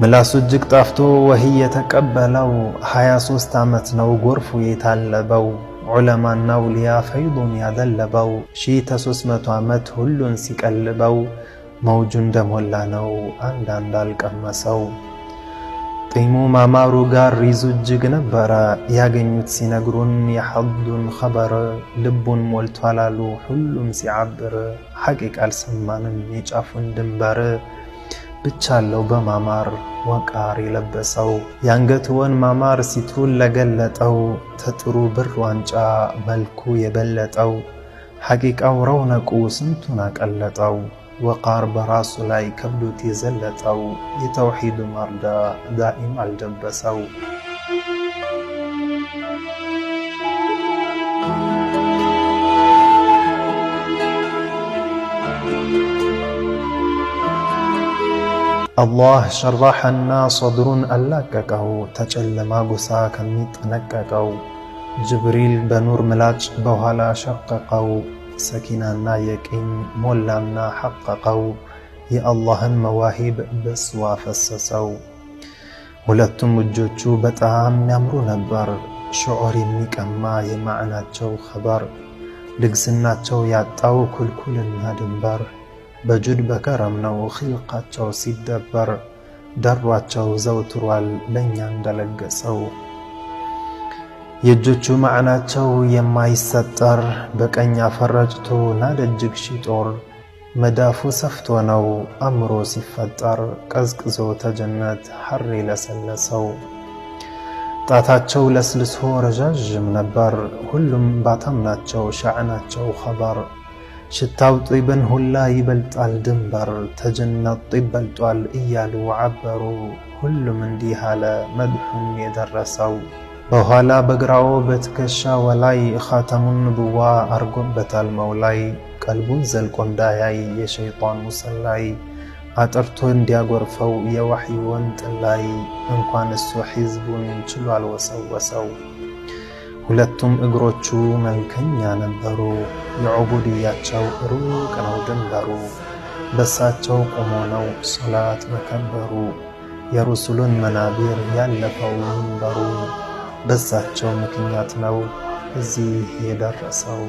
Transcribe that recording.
ምላሱ እጅግ ጣፍቶ ወህይ የተቀበለው 23 ዓመት ነው ጎርፉ የታለበው። ዑለማና አውሊያ ፈይዱን ያደለበው 1300 ዓመት ሁሉን ሲቀልበው። መውጁ እንደሞላ ነው አንዳንድ አልቀመሰው። ጢሙ ማማሩ ጋር ሪዙ እጅግ ነበረ ያገኙት ሲነግሩን የሐዱን ኸበር። ልቡን ሞልቷል አሉ ሁሉም ሲዓብር። ሐቂቅ አልሰማንም የጫፉን ድንበር። ብቻ አለው በማማር ወቃር የለበሰው። የአንገትወን ማማር ሲቱን ለገለጠው። ተጥሩ ብር ዋንጫ መልኩ የበለጠው። ሐቂቃው ረውነቁ ስንቱን አቀለጠው። ወቃር በራሱ ላይ ከብዶት የዘለጠው። የተውሂዱ ማርዳ ዳኢም አልደበሰው። አላህ ሸራሐና ሶድሩን አላቀቀው። ተጨለማ ጉሳ ከሚጠነቀቀው። ጅብሪል በኑር ምላጭ በኋላ ሸቀቀው። ሰኪናና የቂን ሞላና ሐቀቀው። የአላህን መዋሂብ በስዋ ፈሰሰው። ሁለቱም እጆቹ በጣም ያምሩ ነበር። ሽዑር የሚቀማ የማዕናቸው ኸበር። ልግስናቸው ያጣው ኩልኩልና ድንበር። በጁድ በከረም ነው ኺልቃቸው ሲደበር። ደሯቸው ዘውትሯል ለእኛ እንደለገሰው። የእጆቹ ማዕናቸው የማይሰጠር። በቀኝ አፈረጭቶ ናደጅግ ሺጦር። መዳፉ ሰፍቶ ነው አምሮ ሲፈጠር። ቀዝቅዞ ተጀነት ሐር ለሰለሰው። ጣታቸው ለስልሶ ረዣዥም ነበር። ሁሉም ባታም ናቸው ሻዕናቸው ኸበር። ሽታው ጢብን ሁላ ይበልጣል ድንበር። ተጀነት ጢብ በልጧል እያሉ ዓበሩ። ሁሉም እንዲህ አለ መድሑን የደረሰው። በኋላ በግራው በትከሻ ወላይ ኻተሙን ንቡዋ አርጎበታል መውላይ። ቀልቡን ዘልቆ እንዳያይ የሸይጣን ሙሰላይ። አጥርቶ እንዲያጎርፈው የዋሕይወን ጥላይ። እንኳን እሱ ሒዝቡን ችሎ አልወሰወሰው። ሁለቱም እግሮቹ መልከኛ ነበሩ። የዑቡድያቸው ሩቅ ነው ድንበሩ። በሳቸው ቆሞ ነው ሶላት መከበሩ። የሩሱሉን መናቢር ያለፈው መንበሩ። በሳቸው ምክንያት ነው እዚህ የደረሰው።